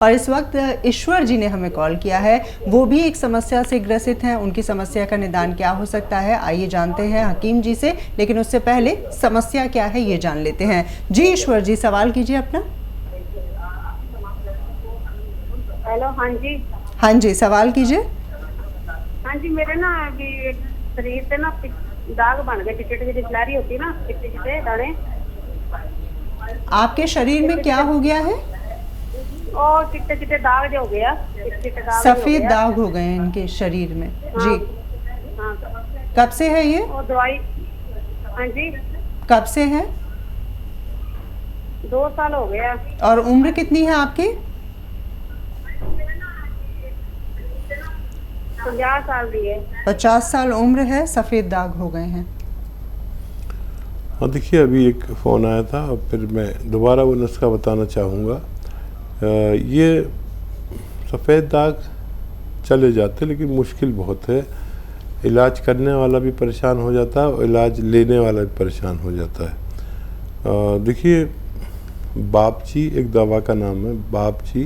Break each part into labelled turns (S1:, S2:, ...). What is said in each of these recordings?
S1: और इस वक्त ईश्वर जी ने हमें कॉल किया है, वो भी एक समस्या से ग्रसित हैं। उनकी समस्या का निदान क्या हो सकता है, आइए जानते हैं हकीम जी से। लेकिन उससे पहले समस्या क्या है ये जान लेते हैं। जी ईश्वर जी, सवाल कीजिए अपना।
S2: हेलो, हाँ जी।
S1: हाँ जी, सवाल कीजिए।
S2: हाँ जी, मेरे ना अभी शरीर से ना दाग बन गए, चिट्टे चिट्टे फुलहरी होती है ना, चिट्टे चिट्टे दाने।
S1: आपके शरीर में क्या हो गया है?
S2: और चिट्टे चिट्टे दाग जो हो गया, चिट्टे चिट्टे दाग जो हो
S1: सफेद
S2: गया।
S1: दाग हो गए हैं इनके शरीर में।
S2: हाँ,
S1: जी,
S2: हाँ।
S1: कब से है ये?
S2: और दवाई। हाँ जी,
S1: कब से है?
S2: 2 साल हो गया।
S1: और उम्र कितनी है आपकी?
S2: 50 साल की है।
S1: 50 साल उम्र है, सफेद दाग हो गए हैं।
S3: हाँ, देखिए अभी एक फ़ोन आया था और फिर मैं दोबारा वो नुस्खा बताना चाहूँगा। ये सफ़ेद दाग चले जाते लेकिन मुश्किल बहुत है। इलाज करने वाला भी परेशान हो जाता है और इलाज लेने वाला भी परेशान हो जाता है। देखिए, बापची एक दवा का नाम है, बापची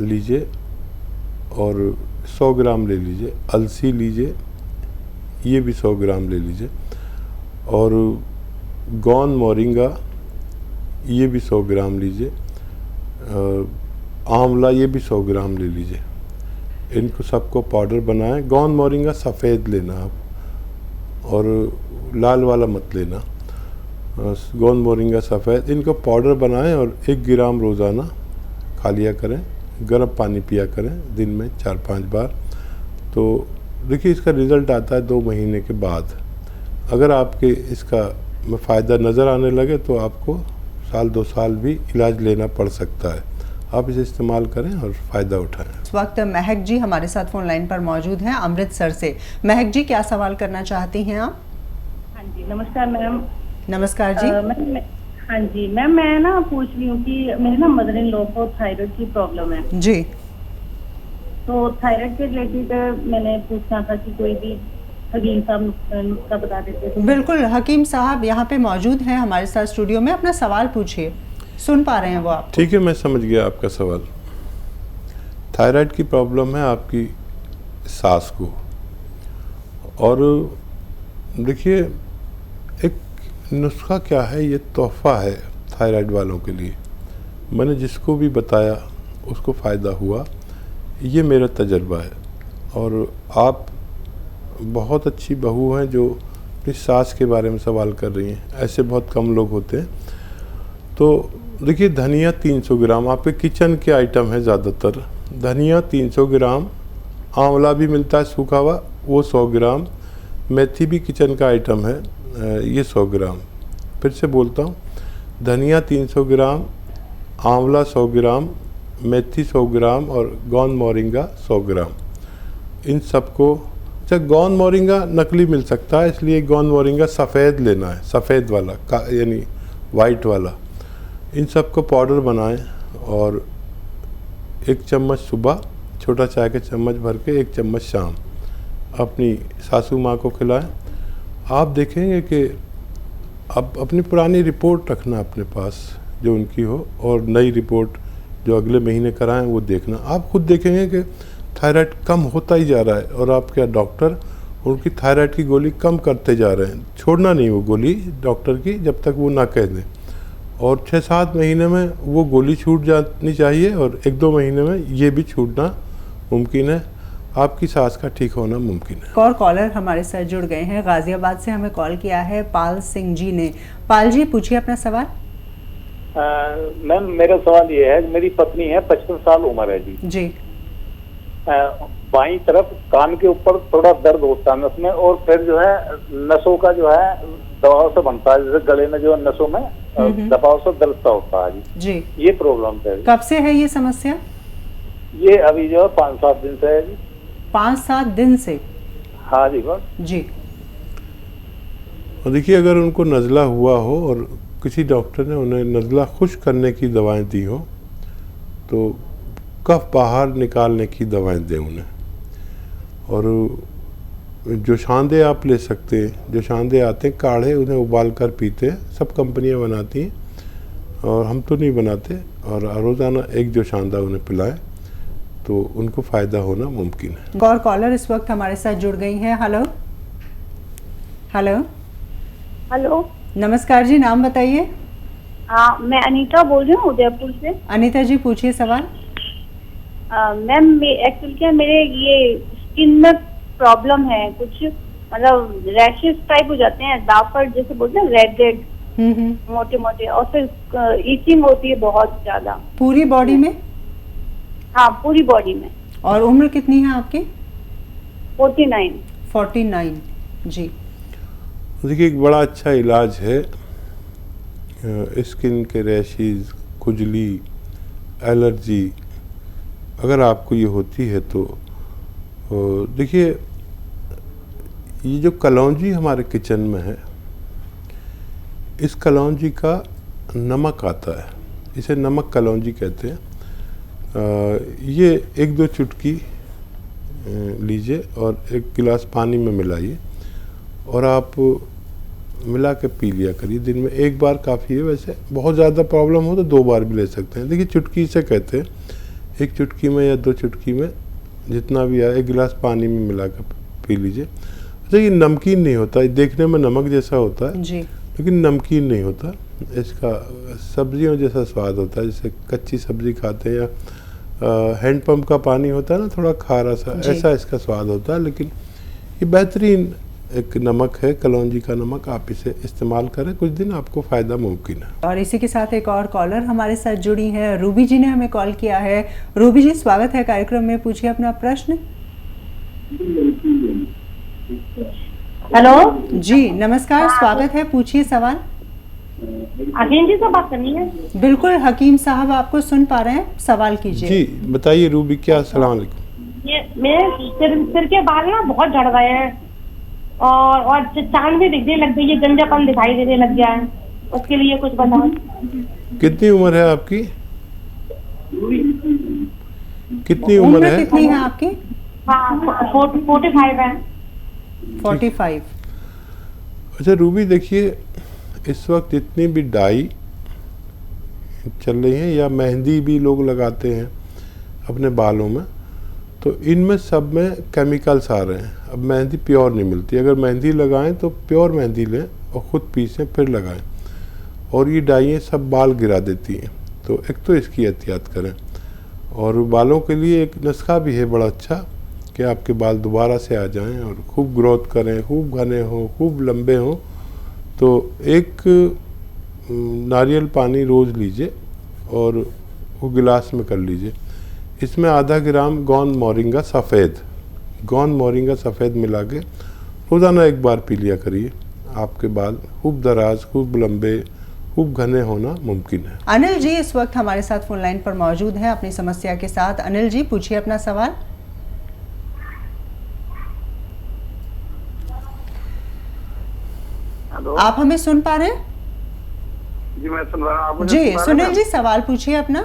S3: लीजिए और 100 ग्राम ले लीजिए। अलसी लीजिए, ये भी 100 ग्राम ले लीजिए। और गौन मोरिंगा, ये भी 100 ग्राम लीजिए। आंवला, ये भी 100 ग्राम ले लीजिए। इनको सबको पाउडर बनाएं। गौन मोरिंगा सफ़ेद लेना आप, और लाल वाला मत लेना। गौन मोरिंगा सफ़ेद, इनको पाउडर बनाएं और 1 ग्राम रोज़ाना खा लिया करें। गर्म पानी पिया करें दिन में 4-5 बार। तो देखिए, इसका रिज़ल्ट आता है 2 महीने के बाद। अगर आपके इसका फ़ायदा नज़र आने लगे तो आपको 1-2 साल भी इलाज लेना पड़ सकता है। आप इसे इस्तेमाल करें और फ़ायदा उठाएं।
S1: इस वक्त महक जी हमारे साथ फोन लाइन पर मौजूद हैं अमृतसर से। महक जी, क्या सवाल करना चाहती हैं आप?
S4: हाँ जी, नमस्कार मैम।
S1: नमस्कार जी।
S4: हाँ जी मैम, मैं ना पूछ रही हूँ कि मेरे ना मदर इन लॉ को थायराइड की प्रॉब्लम है
S1: जी।
S4: तो थायराइड के रिलेटेड मैंने पूछना था कि कोई भी हकीम साहब नुस्खा बता देते तो।
S1: बिल्कुल, हकीम साहब यहाँ पे मौजूद हैं हमारे साथ स्टूडियो में। अपना सवाल पूछिए, सुन पा रहे हैं वो आप?
S3: ठीक है, मैं समझ गया आपका सवाल। थायराइड की प्रॉब्लम है आपकी सास को। और देखिए, एक नुस्खा क्या है, ये तोहफ़ा है थायराइड वालों के लिए। मैंने जिसको भी बताया उसको फ़ायदा हुआ, ये मेरा तजर्बा है। और आप बहुत अच्छी बहू हैं जो अपनी सास के बारे में सवाल कर रही हैं। ऐसे बहुत कम लोग होते हैं। तो देखिए, धनिया 300 ग्राम आपके किचन के आइटम है ज़्यादातर। धनिया 300 ग्राम, आंवला भी मिलता है सूखा हुआ, वो 100 ग्राम, मेथी भी किचन का आइटम है, ये 100 ग्राम। फिर से बोलता हूँ, धनिया 300 ग्राम, आंवला 100 ग्राम, मेथी 100 ग्राम और गौन मोरिंगा 100 ग्राम। इन सबको, अच्छा गौन मोरिंगा नकली मिल सकता है, इसलिए गौन मोरिंगा सफ़ेद लेना है, सफ़ेद वाला यानी वाइट वाला। इन सबको पाउडर बनाएं और 1 चम्मच सुबह, छोटा चाय का चम्मच भर के 1 चम्मच शाम अपनी सासू माँ को खिलाएं। आप देखेंगे कि अब अपनी पुरानी रिपोर्ट रखना अपने पास जो उनकी हो, और नई रिपोर्ट जो अगले महीने कराएं वो देखना। आप खुद देखेंगे कि थायराइड कम होता ही जा रहा है और आपके डॉक्टर उनकी थायराइड की गोली कम करते जा रहे हैं। छोड़ना नहीं वो गोली डॉक्टर की जब तक वो ना कह दें। और 6-7 महीने में वो गोली छूट जानी चाहिए और 1-2 महीने में ये भी छूटना मुमकिन है। आपकी सास का ठीक होना मुमकिन है।
S1: और कॉलर हमारे साथ जुड़ गए हैं। गाजियाबाद से हमें कॉल किया है पाल सिंह जी ने। पाल जी, पूछिए अपना सवाल।
S5: मैम, मेरा सवाल ये है, मेरी पत्नी है, 55 साल उम्र है जी। बाईं तरफ कान के ऊपर थोड़ा दर्द होता है उसमें, और फिर जो है नसों का जो है दबाव से बनता है, जैसे गले में जो नसों में दबाव से दर्द सा होता है जी। ये प्रॉब्लम है।
S1: कब से है ये समस्या?
S5: ये अभी जो है 5-7 दिन से है जी।
S1: 5-7 दिन से?
S5: हाँ जी बस
S1: जी।
S3: और देखिए, अगर उनको नज़ला हुआ हो और किसी डॉक्टर ने उन्हें नज़ला खुश करने की दवाएं दी हो तो कफ बाहर निकालने की दवाएं दें उन्हें। और जोशांदे आप ले सकते हैं। जोशांदे आते हैं काढ़े, उन्हें उबाल कर पीते हैं, सब कंपनियां बनाती हैं और हम तो नहीं बनाते। और रोज़ाना एक जो शानदार उन्हें पिलाएं तो उनको फ़ायदा होना मुमकिन है।
S1: और कॉलर इस वक्त हमारे साथ जुड़ गई हैं। हेलो हेलो
S4: हेलो,
S1: नमस्कार जी, नाम बताइए।
S4: हाँ, मैं अनीता बोल रही हूँ उदयपुर से।
S1: अनीता जी पूछिए सवाल।
S4: मैम एक्चुअली क्या मेरे ये स्किन में प्रॉब्लम है, कुछ मतलब रैशेस टाइप हो जाते हैं, दाग पर जैसे बोलते हैं रेड रेड मोटे मोटे, और फिर ईचिंग होती है बहुत ज्यादा।
S1: पूरी बॉडी में?
S4: हाँ, पूरी बॉडी में।
S1: और उम्र कितनी है आपकी?
S4: 49।
S1: 49 जी।
S3: देखिए, एक बड़ा अच्छा इलाज है स्किन के रैशेज, खुजली, एलर्जी अगर आपको ये होती है तो देखिए, ये जो कलौंजी हमारे किचन में है, इस कलौंजी का नमक आता है, इसे नमक कलौंजी कहते हैं। ये 1-2 चुटकी लीजिए और 1 गिलास पानी में मिलाइए और आप मिला के पी लिया करिए। दिन में 1 बार काफ़ी है। वैसे बहुत ज़्यादा प्रॉब्लम हो तो 2 बार भी ले सकते हैं। देखिए, चुटकी से कहते हैं, 1 चुटकी में या 2 चुटकी में जितना भी आए 1 गिलास पानी में मिला कर पी लीजिए। अच्छा, ये नमकीन नहीं होता, देखने में नमक जैसा होता है
S1: जी,
S3: लेकिन नमकीन नहीं होता। इसका सब्जियों जैसा स्वाद होता है, जैसे कच्ची सब्जी खाते हैं या हैंडपम्प का पानी होता है ना, थोड़ा खारा सा, ऐसा इसका स्वाद होता है। लेकिन ये बेहतरीन एक नमक है, कलौंजी का नमक। आप इसे इस्तेमाल करें, कुछ दिन आपको फ़ायदा मुमकिन है।
S1: और इसी के साथ एक और कॉलर हमारे साथ जुड़ी है। रूबी जी ने हमें कॉल किया है। रूबी जी, स्वागत है कार्यक्रम में, पूछिए अपना प्रश्न।
S4: हेलो
S1: जी नमस्कार, स्वागत है, पूछिए सवाल।
S4: हकीम जी से बात करनी है?
S1: बिल्कुल, हकीम साहब आपको सुन पा रहे हैं, सवाल कीजिए।
S3: जी बताइए रूबी, क्या? अस्सलाम वालेकुम।
S4: ये मेरे सिर के बाल ना बहुत झड़ गए हैं और चांद भी दिखने लग गई है, गंजापन दिखाई देने लग गया है, उसके लिए कुछ बताओ।
S3: कितनी उम्र है आपकी? कितनी उम्र है?
S1: कितनी है आपकी?
S4: हाँ, 45 है।
S1: 45।
S3: अच्छा रूबी, देखिए, इस वक्त जितनी भी डाई चल रही हैं या मेहंदी भी लोग लगाते हैं अपने बालों में, तो इनमें सब में केमिकल्स आ रहे हैं। अब मेहंदी प्योर नहीं मिलती। अगर मेहंदी लगाएं तो प्योर मेहंदी लें और ख़ुद पीसें फिर लगाएं। और ये डाइयाँ सब बाल गिरा देती हैं, तो एक तो इसकी एहतियात करें। और बालों के लिए एक नुस्खा भी है बड़ा अच्छा कि आपके बाल दोबारा से आ जाएं और खूब ग्रोथ करें, खूब घने हों, खूब लंबे हों। तो एक नारियल पानी रोज़ लीजिए और वो गिलास में कर लीजिए। इसमें आधा ग्राम गोंद मोरिंगा सफ़ेद मिला के रोज़ाना 1 बार पी लिया करिए। आपके बाल खूब दराज, खूब लंबे, खूब घने होना मुमकिन है।
S1: अनिल जी इस वक्त हमारे साथ फोन लाइन पर मौजूद हैं अपनी समस्या के साथ। अनिल जी पूछिए अपना सवाल।
S5: हेलो,
S1: आप हमें सुन पा रहे हैं?
S5: जी मैं सुन रहा हूँ।
S1: जी सुनील जी, सवाल पूछिए अपना।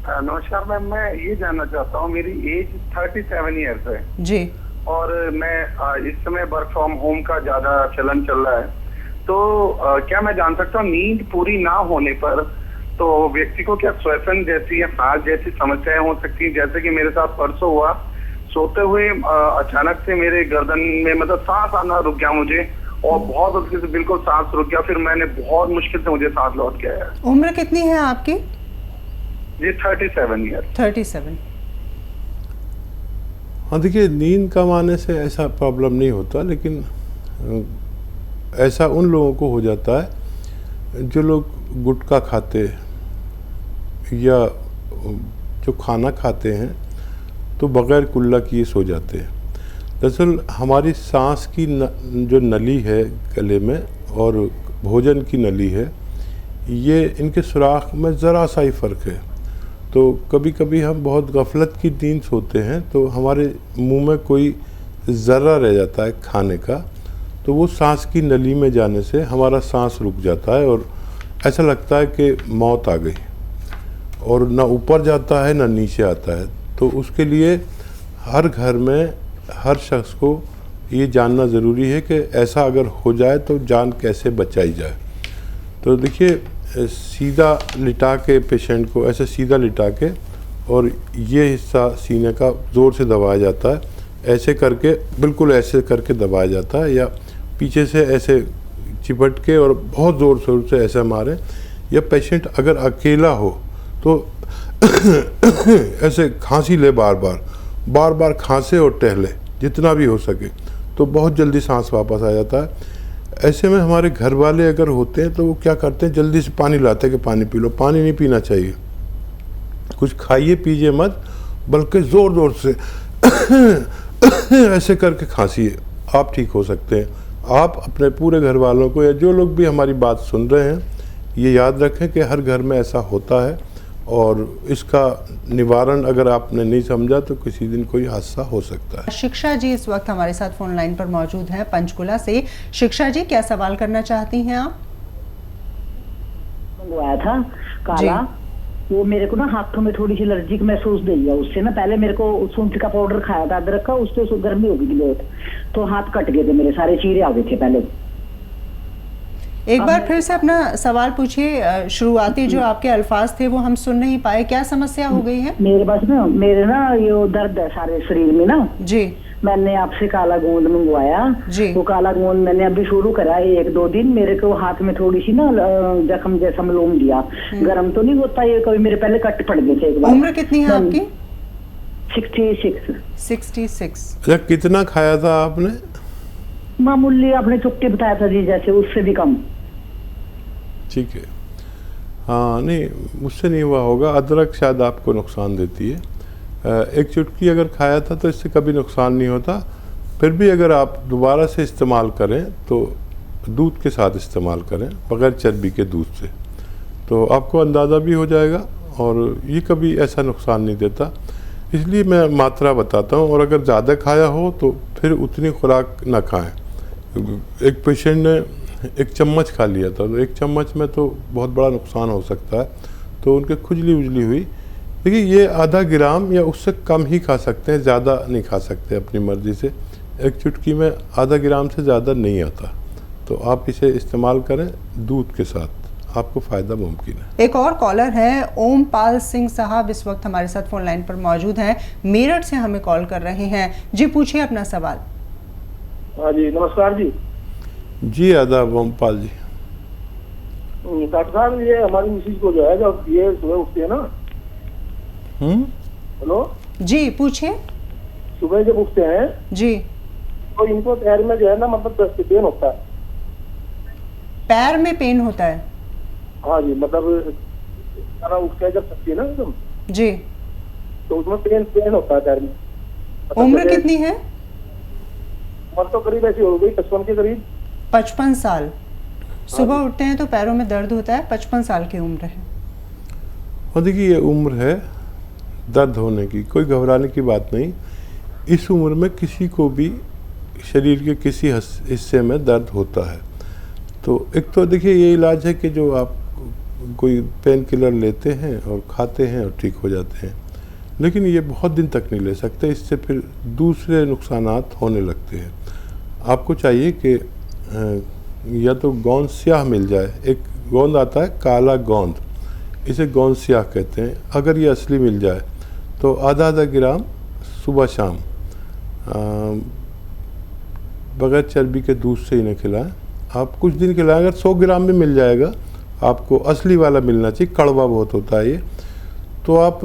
S5: नमस्कार मैम, मैं ये जानना चाहता हूँ, मेरी एज 37 ईयर्स है
S1: जी,
S5: और मैं इस समय वर्क फ्रॉम होम का ज्यादा चलन चल रहा है। तो क्या मैं जान सकता हूँ, नींद पूरी ना होने पर तो व्यक्ति को क्या श्वसन जैसी या सांस जैसी समस्याएं हो सकती हैं? जैसे कि मेरे साथ परसों हुआ, सोते हुए अचानक से मेरे गर्दन में मतलब सांस आना रुक गया मुझे और बहुत मुश्किल से बिल्कुल सांस रुक गया। फिर मैंने बहुत मुश्किल से मुझे सांस लौट के आया।
S1: उम्र कितनी है आपकी?
S5: जी 37 ईयर।
S1: 37।
S3: हाँ देखिए, नींद कम आने से ऐसा प्रॉब्लम नहीं होता, लेकिन ऐसा उन लोगों को हो जाता है जो लोग गुटखा खाते या जो खाना खाते हैं तो बग़ैर कुल्ला किए सो जाते हैं। दरअसल हमारी सांस की जो नली है गले में और भोजन की नली है, ये इनके सुराख में ज़रा सा ही फ़र्क है। तो कभी कभी हम बहुत गफलत की नींद सोते हैं तो हमारे मुंह में कोई ज़र्रा रह जाता है खाने का, तो वो सांस की नली में जाने से हमारा सांस रुक जाता है और ऐसा लगता है कि मौत आ गई, और ना ऊपर जाता है ना नीचे आता है। तो उसके लिए हर घर में हर शख्स को ये जानना ज़रूरी है कि ऐसा अगर हो जाए तो जान कैसे बचाई जाए। तो देखिए, सीधा लिटा के पेशेंट को ऐसे सीधा लिटा के और ये हिस्सा सीने का ज़ोर से दबाया जाता है, ऐसे करके बिल्कुल ऐसे करके दबाया जाता है, या पीछे से ऐसे चिपट के और बहुत ज़ोर से ऐसे मारें। या पेशेंट अगर अकेला हो तो ऐसे खांसी ले, बार बार खांसे और टहले जितना भी हो सके, तो बहुत जल्दी सांस वापस आ जाता है। ऐसे में हमारे घर वाले अगर होते हैं तो वो क्या करते हैं, जल्दी से पानी लाते हैं कि पानी पी लो। पानी नहीं पीना चाहिए, कुछ खाइए पीजिए मत, बल्कि ज़ोर से ऐसे करके खांसिए, आप ठीक हो सकते हैं। आप अपने पूरे घर वालों को या जो लोग भी हमारी बात सुन रहे हैं ये याद रखें कि हर घर में ऐसा होता है, और इसका निवारण अगर आपने नहीं समझा तो किसी दिन कोई हादसा हो सकता है।
S1: शिक्षा जी इस वक्त हमारे साथ फोन लाइन पर मौजूद हैं पंचकुला से। शिक्षा जी, क्या सवाल करना चाहती हैं आप?
S6: मंगवाया था काला, वो मेरे को ना हाथों में थोड़ी सी एलर्जी महसूस हुई है उससे ना। पहले मेरे को सूंठ का पाउडर खाया था अदरक का, उससे गर्मी हो गई थी बहुत, तो हाथ कट गए थे मेरे, सारे चीरे आ गए थे पहले।
S1: एक बार फिर से अपना सवाल पूछिए। शुरुआती जो आपके अल्फाज थे वो हम सुन नहीं पाए, क्या समस्या हो गई है?
S6: मेरे पास ना ये दर्द है सारे शरीर में ना
S1: जी।
S6: मैंने आपसे काला गोंद मंगवाया
S1: जी।
S6: वो काला गोंद मैंने अभी शुरू करा 1-2 दिन। मेरे को हाथ में थोड़ी सी ना जख्म जैसा मलूम दिया, गर्म तो नहीं होता ये, कभी मेरे पहले कट पड़ गए थे एक बार।
S1: उम्र कितनी है आपकी?
S6: 66।
S3: अच्छा, कितना खाया था आपने?
S6: मामूली आपने चुटकी बताया था जी, जैसे उससे भी कम।
S3: ठीक है, हाँ, नहीं मुझसे नहीं हुआ होगा। अदरक शायद आपको नुकसान देती है। एक चुटकी अगर खाया था तो इससे कभी नुकसान नहीं होता। फिर भी अगर आप दोबारा से इस्तेमाल करें तो दूध के साथ इस्तेमाल करें, बगैर चर्बी के दूध से, तो आपको अंदाज़ा भी हो जाएगा और ये कभी ऐसा नुकसान नहीं देता। इसलिए मैं मात्रा बताता हूँ, और अगर ज़्यादा खाया हो तो फिर उतनी खुराक ना खाएं। एक पेशेंट ने 1 चम्मच खा लिया था, तो 1 चम्मच में तो बहुत बड़ा नुकसान हो सकता है, तो उनके खुजली उजली हुई। देखिए, ये आधा ग्राम या उससे कम ही खा सकते हैं, ज़्यादा नहीं खा सकते अपनी मर्ज़ी से। एक चुटकी में आधा ग्राम से ज़्यादा नहीं आता, तो आप इसे इस्तेमाल करें दूध के साथ, आपको फ़ायदा मुमकिन है।
S1: एक और कॉलर है ओमपाल सिंह साहब, इस वक्त हमारे साथ फोन लाइन पर मौजूद हैं, मेरठ से हमें कॉल कर रहे हैं। जी, पूछिए अपना सवाल।
S7: हाँ जी, नमस्कार जी।
S3: जी आदाब ओमपाल जी।
S7: डॉक्टर साहब, ये हमारी मिसेज को जो है, जब ये सुबह उठती है ना, हेलो
S1: जी, पूछिए।
S7: सुबह जब उठते हैं
S1: जी,
S7: तो इनको पैर में जो है ना, मतलब दस्त पेन होता है।
S1: पैर में पेन होता है?
S7: हाँ जी, मतलब खाना उठ के जब सकती है ना एकदम
S1: जी,
S7: तो उसमें पेन होता है पैर में।
S1: उम्र कितनी है?
S7: उम्र तो करीब ऐसी हो गई 55 के करीब।
S1: 55 साल। सुबह उठते हैं तो पैरों में दर्द होता है, 55 साल की उम्र है।
S3: और देखिए, ये उम्र है दर्द होने की, कोई घबराने की बात नहीं। इस उम्र में किसी को भी शरीर के किसी हिस्से में दर्द होता है। तो एक तो देखिए, ये इलाज है कि जो आप कोई पेन किलर लेते हैं और खाते हैं और ठीक हो जाते हैं, लेकिन ये बहुत दिन तक नहीं ले सकते, इससे फिर दूसरे नुकसानात होने लगते हैं। आपको चाहिए कि या तो गोंद स्याह मिल जाए। एक गोंद आता है काला गोंद, इसे गोंद स्याह कहते हैं। अगर ये असली मिल जाए तो आधा ग्राम सुबह शाम बगैर चर्बी के दूध से इन्हें खिलाएं। आप कुछ दिन खिलाएं, अगर 100 ग्राम भी मिल जाएगा, आपको असली वाला मिलना चाहिए, कड़वा बहुत होता है ये, तो आप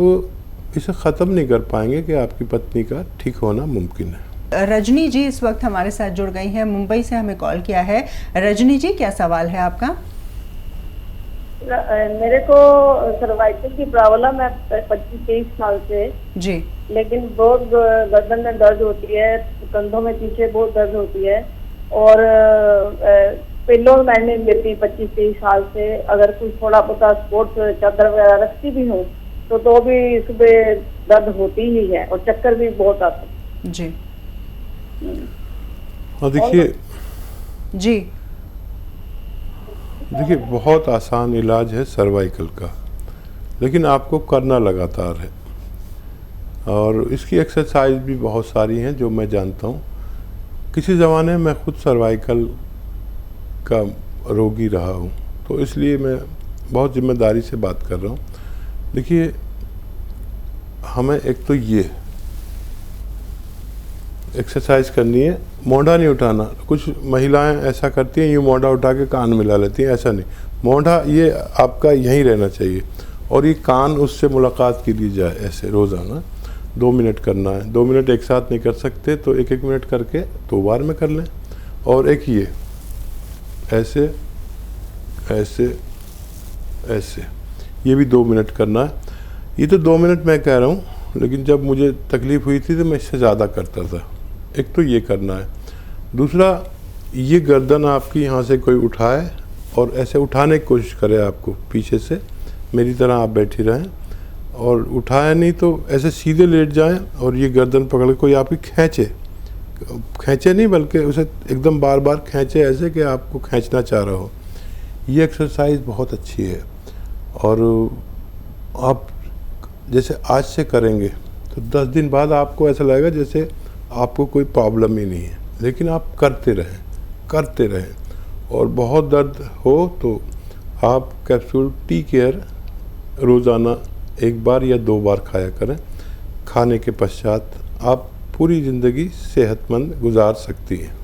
S3: इसे ख़त्म नहीं कर पाएंगे कि आपकी पत्नी का ठीक होना मुमकिन है।
S1: रजनी जी इस वक्त हमारे साथ जुड़ गई हैं, मुंबई से हमें कॉल किया है। रजनी जी, क्या सवाल है आपका?
S2: मेरे को सर्वाइकल की प्रॉब्लम है 25-23 साल से
S1: जी,
S2: लेकिन बहुत गर्दन में दर्द होती है, कंधों में पीछे बहुत दर्द होती है, और पिलो मैं नहीं लेती 25-23 साल से। अगर कुछ थोड़ा बहुत स्पोर्ट्स चादर वगैरह रखती भी हूँ तो भी सुबह दर्द होती ही है, और चक्कर भी बहुत आते हैं।
S1: जी,
S3: और देखिए
S1: जी,
S3: बहुत आसान इलाज है सर्वाइकल का, लेकिन आपको करना लगातार है, और इसकी एक्सरसाइज भी बहुत सारी हैं जो मैं जानता हूँ। किसी ज़माने में खुद सर्वाइकल का रोगी रहा हूँ, तो इसलिए मैं बहुत जिम्मेदारी से बात कर रहा हूँ। देखिए, हमें एक तो ये एक्सरसाइज करनी है, मोढ़ा नहीं उठाना। कुछ महिलाएं ऐसा करती हैं, यूँ मोढ़ा उठा के कान मिला लेती हैं, ऐसा नहीं। मोढ़ा ये आपका यहीं रहना चाहिए और ये कान उससे मुलाकात की ली जाए ऐसे रोज़ाना 2 मिनट करना है। 2 मिनट एक साथ नहीं कर सकते तो 1-1 मिनट करके 2 बार में कर लें। और एक ये ऐसे ऐसे ऐसे, ये भी 2 मिनट करना है। ये तो 2 मिनट मैं कह रहा हूँ, लेकिन जब मुझे तकलीफ़ हुई थी तो मैं इससे ज़्यादा करता था। एक तो ये करना है। दूसरा, ये गर्दन आपकी यहाँ से कोई उठाए और ऐसे उठाने की कोशिश करे, आपको पीछे से मेरी तरह आप बैठी रहें, और उठाए नहीं तो ऐसे सीधे लेट जाएं और ये गर्दन पकड़ के कोई आपकी खींचे नहीं, बल्कि उसे एकदम बार बार खींचे ऐसे कि आपको खींचना चाह रहा हो। ये एक्सरसाइज बहुत अच्छी है और आप जैसे आज से करेंगे तो 10 दिन बाद आपको ऐसा लगेगा जैसे आपको कोई प्रॉब्लम ही नहीं है। लेकिन आप करते रहें और बहुत दर्द हो तो आप कैप्सूल टी केयर रोज़ाना 1 बार या 2 बार खाया करें। खाने के पश्चात आप पूरी ज़िंदगी सेहतमंद गुजार सकती हैं।